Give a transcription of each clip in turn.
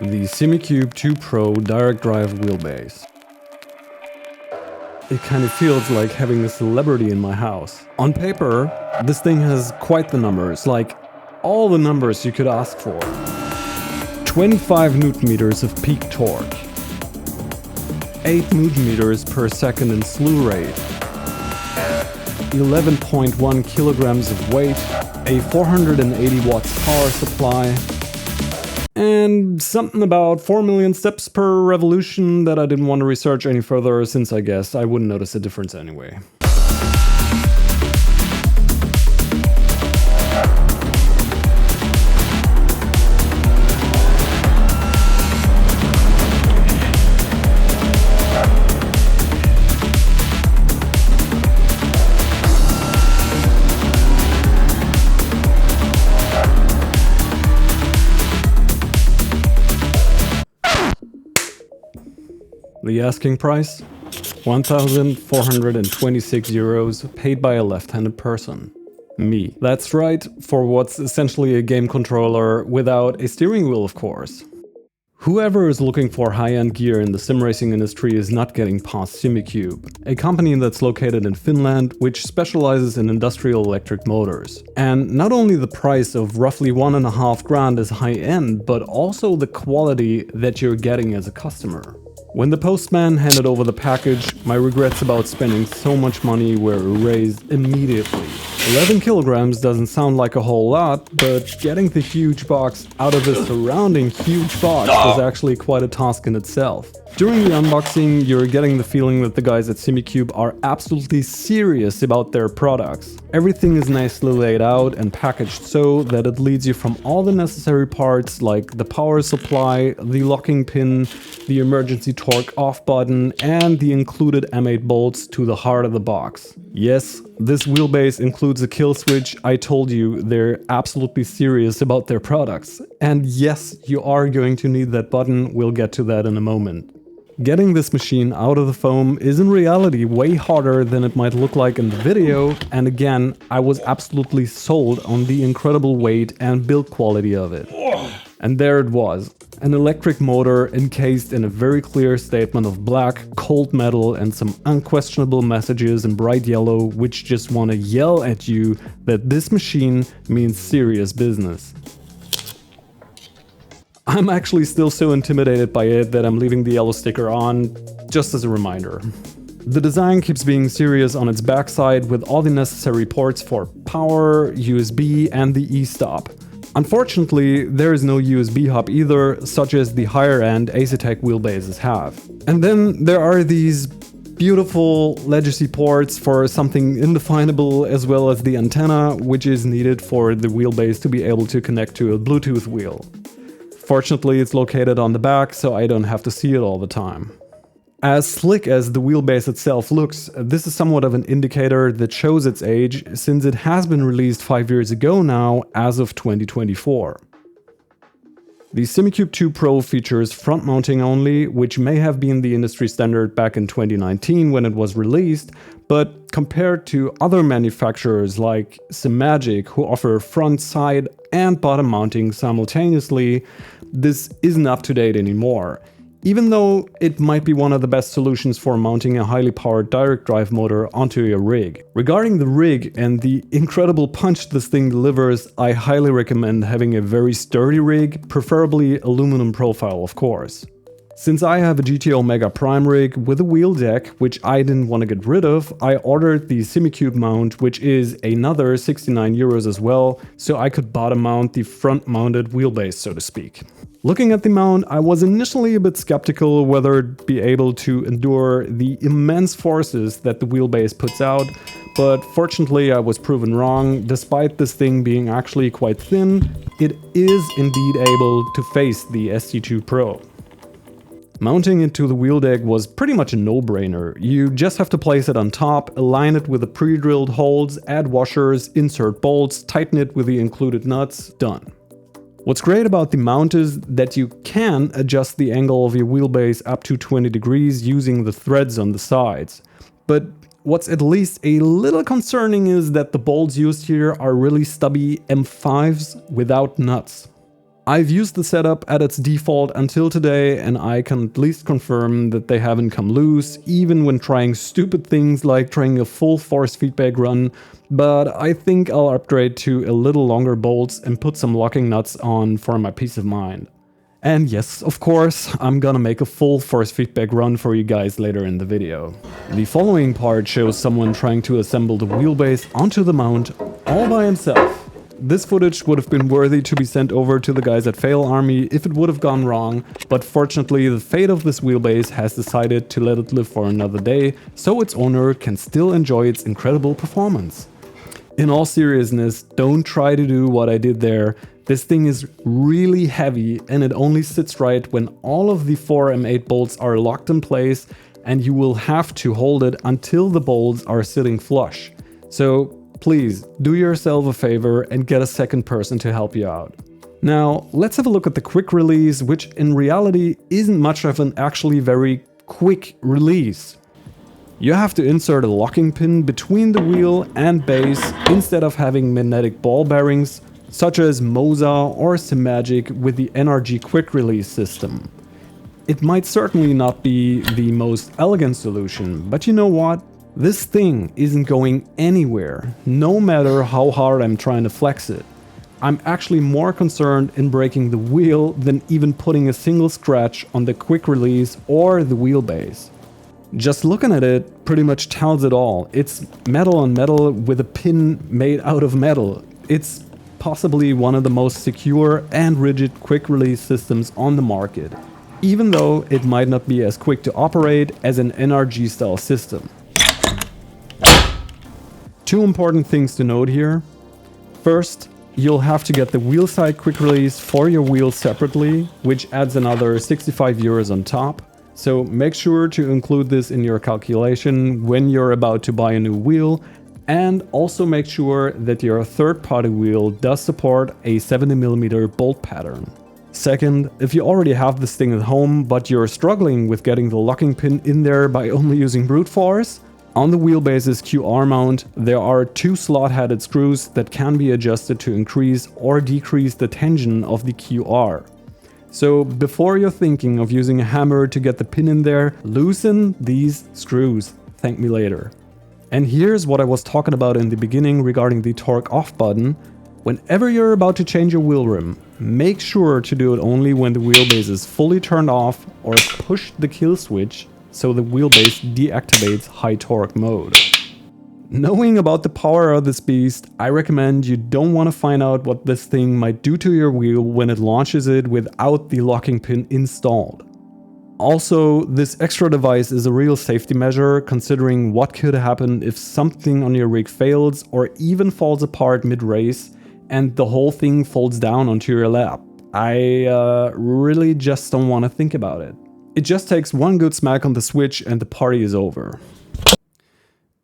The Simucube 2 Pro direct drive wheelbase. It kind of feels like having a celebrity in my house. On paper, this thing has quite the numbers, like all the numbers you could ask for. 25 Newton meters of peak torque, 8 Newton meters per second in slew rate, 11.1 kilograms of weight, a 480 watts power supply, and something about 4 million steps per revolution that I didn't want to research any further, since I guess I wouldn't notice a difference anyway. The asking price? 1,426 euros, paid by a left-handed person. Me. That's right, for what's essentially a game controller without a steering wheel, of course. Whoever is looking for high-end gear in the sim racing industry is not getting past Simucube, a company that's located in Finland which specializes in industrial electric motors. And not only the price of roughly 1.5 grand is high-end, but also the quality that you're getting as a customer. When the postman handed over the package, my regrets about spending so much money were erased immediately. 11 kilograms doesn't sound like a whole lot, but getting the huge box out of the surrounding huge box was actually quite a task in itself. During the unboxing, you're getting the feeling that the guys at Simucube are absolutely serious about their products. Everything is nicely laid out and packaged so that it leads you from all the necessary parts like the power supply, the locking pin, the emergency torque off button, and the included M8 bolts to the heart of the box. Yes, this wheelbase includes a kill switch. I told you, they're absolutely serious about their products. And yes, you are going to need that button, we'll get to that in a moment. Getting this machine out of the foam is in reality way harder than it might look like in the video, and again, I was absolutely sold on the incredible weight and build quality of it. And there it was, an electric motor encased in a very clear statement of black, cold metal and some unquestionable messages in bright yellow which just want to yell at you that this machine means serious business. I'm actually still so intimidated by it that I'm leaving the yellow sticker on, just as a reminder. The design keeps being serious on its backside with all the necessary ports for power, USB and the e-stop. Unfortunately, there is no USB hub either, such as the higher-end Asetek wheelbases have. And then there are these beautiful legacy ports for something indefinable, as well as the antenna, which is needed for the wheelbase to be able to connect to a Bluetooth wheel. Fortunately, it's located on the back, so I don't have to see it all the time. As slick as the wheelbase itself looks, this is somewhat of an indicator that shows its age, since it has been released 5 years ago now, as of 2024. The Simucube 2 Pro features front mounting only, which may have been the industry standard back in 2019 when it was released, but compared to other manufacturers like Simagic, who offer front, side and bottom mounting simultaneously, this isn't up to date anymore. Even though it might be one of the best solutions for mounting a highly powered direct drive motor onto your rig. Regarding the rig and the incredible punch this thing delivers, I highly recommend having a very sturdy rig, preferably aluminum profile of course. Since I have a GTO Mega Prime rig with a wheel deck, which I didn't want to get rid of, I ordered the Simucube mount, which is another 69 euros as well, so I could bottom mount the front mounted wheelbase, so to speak. Looking at the mount, I was initially a bit skeptical whether it'd be able to endure the immense forces that the wheelbase puts out, but fortunately I was proven wrong. Despite this thing being actually quite thin, it is indeed able to face the ST2 Pro. Mounting it to the wheel deck was pretty much a no-brainer. You just have to place it on top, align it with the pre-drilled holes, add washers, insert bolts, tighten it with the included nuts, done. What's great about the mount is that you can adjust the angle of your wheelbase up to 20 degrees using the threads on the sides. But what's at least a little concerning is that the bolts used here are really stubby M5s without nuts. I've used the setup at its default until today, and I can at least confirm that they haven't come loose, even when trying stupid things like trying a full force feedback run, but I think I'll upgrade to a little longer bolts and put some locking nuts on for my peace of mind. And yes, of course, I'm gonna make a full force feedback run for you guys later in the video. The following part shows someone trying to assemble the wheelbase onto the mount all by himself. This footage would have been worthy to be sent over to the guys at Fail Army if it would have gone wrong, but fortunately the fate of this wheelbase has decided to let it live for another day, so its owner can still enjoy its incredible performance. In all seriousness, don't try to do what I did there. This thing is really heavy and it only sits right when all of the 4 M8 bolts are locked in place, and you will have to hold it until the bolts are sitting flush. So please do yourself a favor and get a second person to help you out. Now let's have a look at the quick release, which in reality isn't much of an actually very quick release. You have to insert a locking pin between the wheel and base instead of having magnetic ball bearings such as Moza or Simagic with the NRG quick release system. It might certainly not be the most elegant solution, but you know what? This thing isn't going anywhere, no matter how hard I'm trying to flex it. I'm actually more concerned in breaking the wheel than even putting a single scratch on the quick release or the wheelbase. Just looking at it pretty much tells it all. It's metal on metal with a pin made out of metal. It's possibly one of the most secure and rigid quick release systems on the market, even though it might not be as quick to operate as an NRG style system. Two important things to note here. First, you'll have to get the wheel side quick release for your wheels separately, which adds another 65 euros on top. So make sure to include this in your calculation when you're about to buy a new wheel, and also make sure that your third-party wheel does support a 70mm bolt pattern. Second, if you already have this thing at home but you're struggling with getting the locking pin in there by only using brute force, on the wheelbase's QR mount there are 2 slot-headed screws that can be adjusted to increase or decrease the tension of the QR. So before you're thinking of using a hammer to get the pin in there, loosen these screws. Thank me later. And here's what I was talking about in the beginning regarding the torque off button. Whenever you're about to change your wheel rim, make sure to do it only when the wheelbase is fully turned off, or push the kill switch so the wheelbase deactivates high torque mode. Knowing about the power of this beast, I recommend you don't want to find out what this thing might do to your wheel when it launches it without the locking pin installed. Also, this extra device is a real safety measure, considering what could happen if something on your rig fails or even falls apart mid-race and the whole thing folds down onto your lap. I really just don't want to think about it. It just takes one good smack on the switch and the party is over.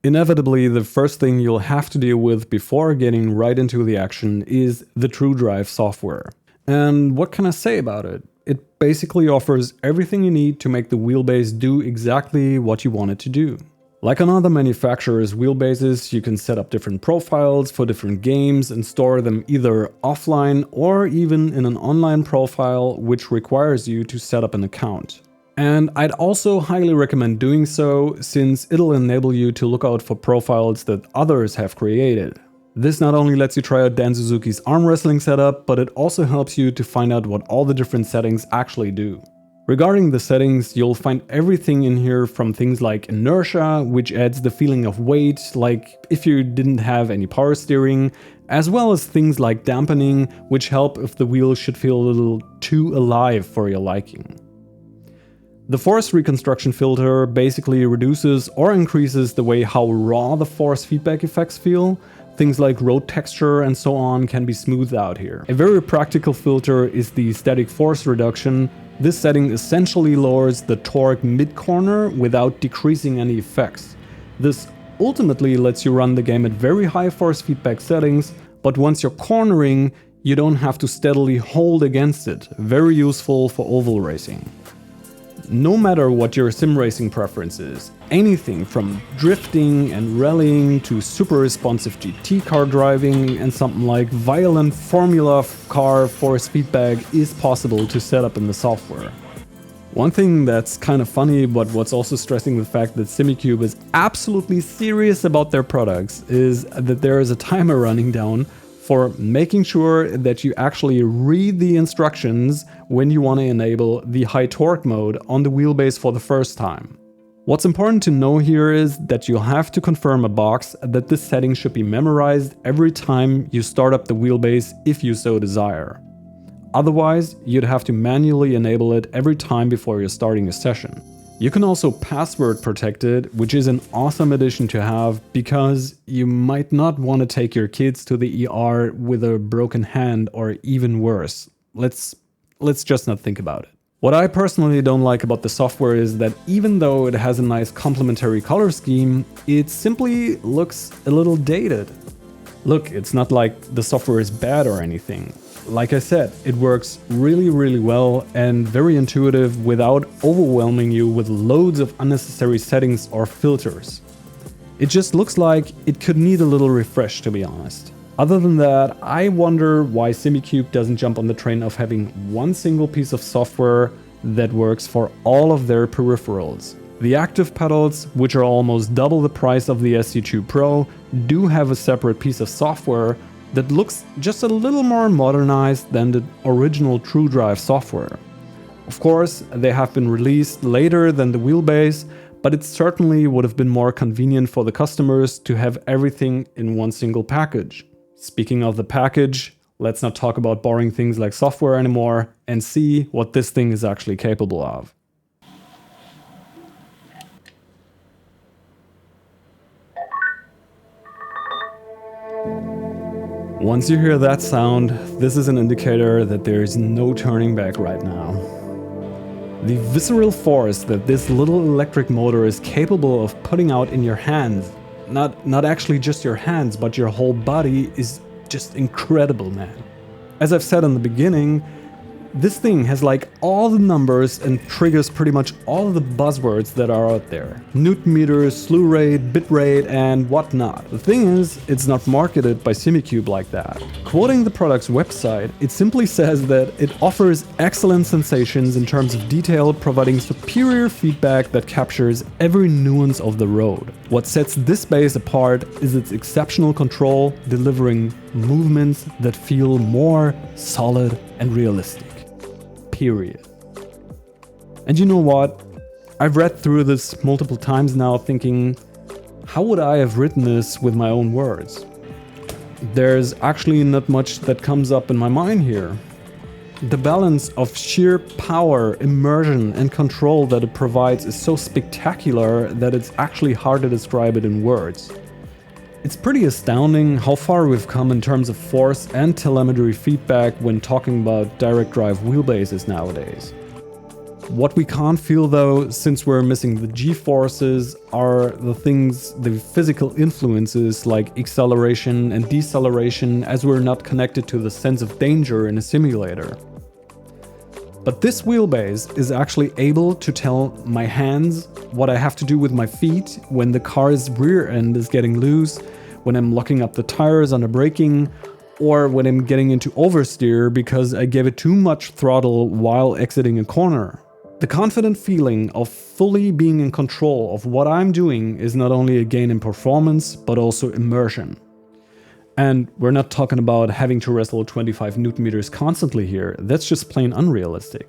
Inevitably, the first thing you'll have to deal with before getting right into the action is the TrueDrive software. And what can I say about it? It basically offers everything you need to make the wheelbase do exactly what you want it to do. Like on other manufacturers' wheelbases, you can set up different profiles for different games and store them either offline or even in an online profile, which requires you to set up an account. And I'd also highly recommend doing so, since it'll enable you to look out for profiles that others have created. This not only lets you try out Dan Suzuki's arm wrestling setup, but it also helps you to find out what all the different settings actually do. Regarding the settings, you'll find everything in here, from things like inertia, which adds the feeling of weight, like if you didn't have any power steering, as well as things like dampening, which help if the wheel should feel a little too alive for your liking. The force reconstruction filter basically reduces or increases the way how raw the force feedback effects feel. Things like road texture and so on can be smoothed out here. A very practical filter is the static force reduction. This setting essentially lowers the torque mid-corner without decreasing any effects. This ultimately lets you run the game at very high force feedback settings, but once you're cornering, you don't have to steadily hold against it. Very useful for oval racing. No matter what your sim racing preference is, anything from drifting and rallying to super responsive GT car driving and something like violent Formula car force feedback is possible to set up in the software. One thing that's kind of funny, but what's also stressing the fact that Simucube is absolutely serious about their products, is that there is a timer running down for making sure that you actually read the instructions when you want to enable the high torque mode on the wheelbase for the first time. What's important to know here is that you'll have to confirm a box that this setting should be memorized every time you start up the wheelbase if you so desire. Otherwise, you'd have to manually enable it every time before you're starting a session. You can also password protect it, which is an awesome addition to have because you might not want to take your kids to the ER with a broken hand or even worse. Let's just not think about it. What I personally don't like about the software is that even though it has a nice complementary color scheme, it simply looks a little dated. Look, it's not like the software is bad or anything. Like I said, it works really well and very intuitive without overwhelming you with loads of unnecessary settings or filters. It just looks like it could need a little refresh, to be honest. Other than that, I wonder why Simucube doesn't jump on the train of having one single piece of software that works for all of their peripherals. The active pedals, which are almost double the price of the SC2 Pro, do have a separate piece of software that looks just a little more modernized than the original TrueDrive software. Of course, they have been released later than the wheelbase, but it certainly would have been more convenient for the customers to have everything in one single package. Speaking of the package, let's not talk about boring things like software anymore and see what this thing is actually capable of. Once you hear that sound, this is an indicator that there is no turning back right now. The visceral force that this little electric motor is capable of putting out in your hands, not actually just your hands, but your whole body, is just incredible, man. As I've said in the beginning, this thing has like all the numbers and triggers pretty much all of the buzzwords that are out there. Newton meters, slew rate, bit rate, and whatnot. The thing is, it's not marketed by Simucube like that. Quoting the product's website, it simply says that it offers excellent sensations in terms of detail, providing superior feedback that captures every nuance of the road. What sets this base apart is its exceptional control, delivering movements that feel more solid and realistic. Period. And you know what? I've read through this multiple times now thinking, how would I have written this with my own words? There's actually not much that comes up in my mind here. The balance of sheer power, immersion, and control that it provides is so spectacular that it's actually hard to describe it in words. It's pretty astounding how far we've come in terms of force and telemetry feedback when talking about direct drive wheelbases nowadays. What we can't feel though, since we're missing the G-forces, are the physical influences like acceleration and deceleration, as we're not connected to the sense of danger in a simulator. But this wheelbase is actually able to tell my hands what I have to do with my feet when the car's rear end is getting loose, when I'm locking up the tires under braking, or when I'm getting into oversteer because I gave it too much throttle while exiting a corner. The confident feeling of fully being in control of what I'm doing is not only a gain in performance, but also immersion. And we're not talking about having to wrestle 25 Newton meters constantly here, that's just plain unrealistic.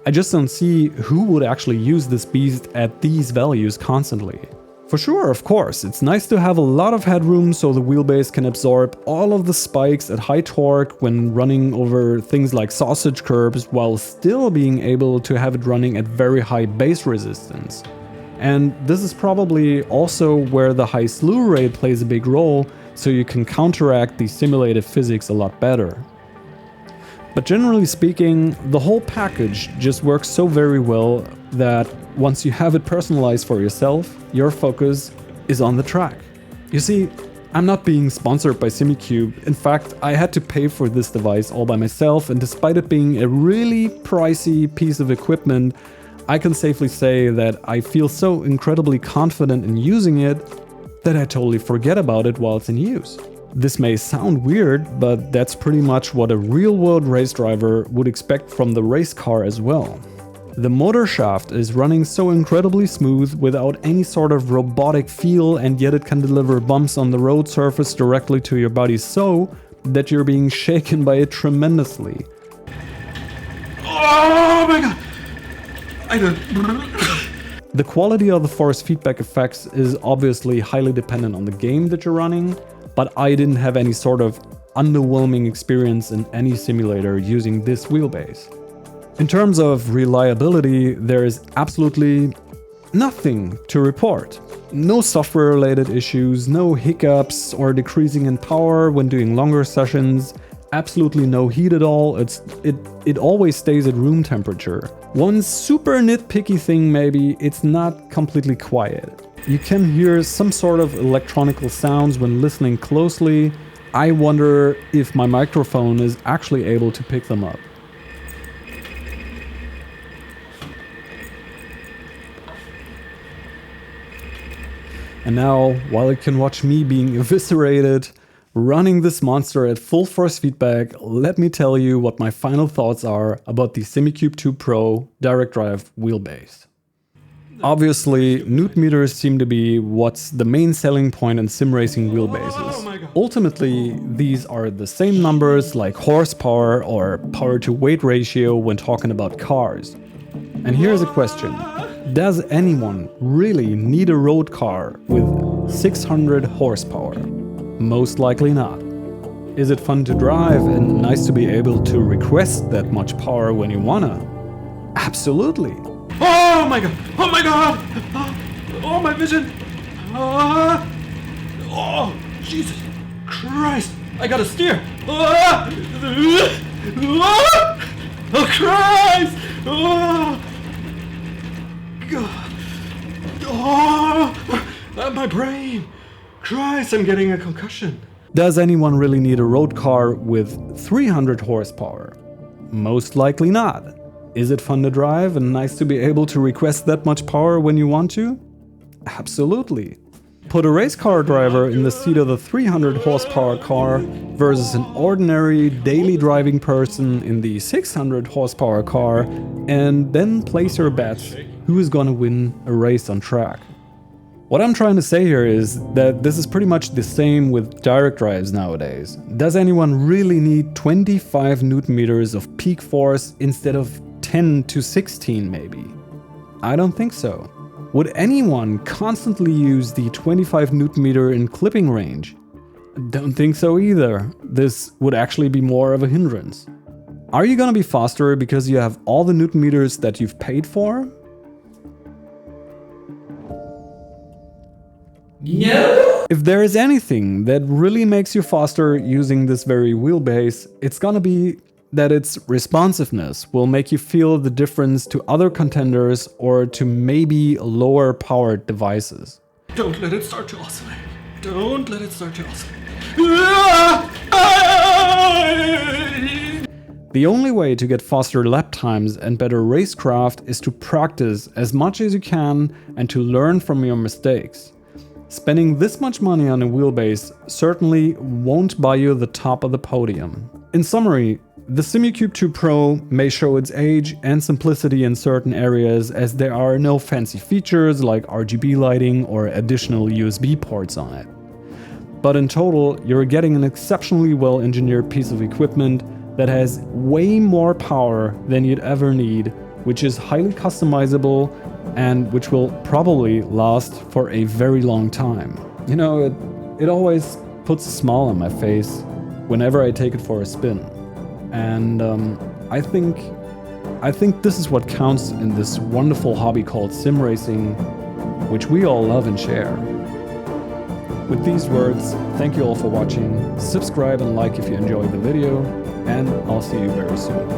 I just don't see who would actually use this beast at these values constantly. For sure, of course, it's nice to have a lot of headroom so the wheelbase can absorb all of the spikes at high torque when running over things like sausage curbs, while still being able to have it running at very high base resistance. And this is probably also where the high slew rate plays a big role, so you can counteract the simulated physics a lot better. But generally speaking, the whole package just works so very well that once you have it personalized for yourself, your focus is on the track. You see, I'm not being sponsored by Simucube. In fact, I had to pay for this device all by myself, and despite it being a really pricey piece of equipment, I can safely say that I feel so incredibly confident in using it that I totally forget about it while it's in use. This may sound weird, but that's pretty much what a real-world race driver would expect from the race car as well. The motor shaft is running so incredibly smooth without any sort of robotic feel, and yet it can deliver bumps on the road surface directly to your body so that you're being shaken by it tremendously. Oh my god! The quality of the force feedback effects is obviously highly dependent on the game that you're running, but I didn't have any sort of underwhelming experience in any simulator using this wheelbase. In terms of reliability, there is absolutely nothing to report. No software-related issues, no hiccups or decreasing in power when doing longer sessions, absolutely no heat at all, it always stays at room temperature. One super nitpicky thing maybe, it's not completely quiet. You can hear some sort of electronical sounds when listening closely. I wonder if my microphone is actually able to pick them up. And now, while you can watch me being eviscerated, running this monster at full force feedback, let me tell you what my final thoughts are about the Simucube 2 Pro direct drive wheelbase. Obviously, newton meters seem to be what's the main selling point in sim racing wheelbases. Ultimately, these are the same numbers like horsepower or power to weight ratio when talking about cars. And here's a question. Does anyone really need a road car with 600 horsepower? Most likely not. Is it fun to drive and nice to be able to request that much power when you wanna? Absolutely. Oh my god! Oh my god! Oh my vision! Oh Jesus Christ! I gotta steer! Oh Christ! Oh God! Oh my brain! Christ! I'm getting a concussion. Does anyone really need a road car with 300 horsepower? Most likely not. Is it fun to drive and nice to be able to request that much power when you want to? Absolutely. Put a race car driver in the seat of the 300 horsepower car versus an ordinary daily driving person in the 600 horsepower car, and then place your bets who is gonna win a race on track. What I'm trying to say here is that this is pretty much the same with direct drives nowadays. Does anyone really need 25 newton meters of peak force instead of 10 to 16 maybe? I don't think so. Would anyone constantly use the 25 newton meter in clipping range? Don't think so either. This would actually be more of a hindrance. Are you gonna be faster because you have all the newton meters that you've paid for? No. If there is anything that really makes you faster using this very wheelbase, it's gonna be that its responsiveness will make you feel the difference to other contenders or to maybe lower powered devices. Don't let it start to oscillate. Don't let it start to oscillate. The only way to get faster lap times and better racecraft is to practice as much as you can and to learn from your mistakes. Spending this much money on a wheelbase certainly won't buy you the top of the podium. In summary, the Simucube 2 Pro may show its age and simplicity in certain areas, as there are no fancy features like RGB lighting or additional USB ports on it. But in total, you're getting an exceptionally well-engineered piece of equipment that has way more power than you'd ever need, which is highly customizable and which will probably last for a very long time. You know, it always puts a smile on my face whenever I take it for a spin. And I think this is what counts in this wonderful hobby called sim racing, which we all love and share. With these words, thank you all for watching, subscribe and like if you enjoyed the video, and I'll see you very soon.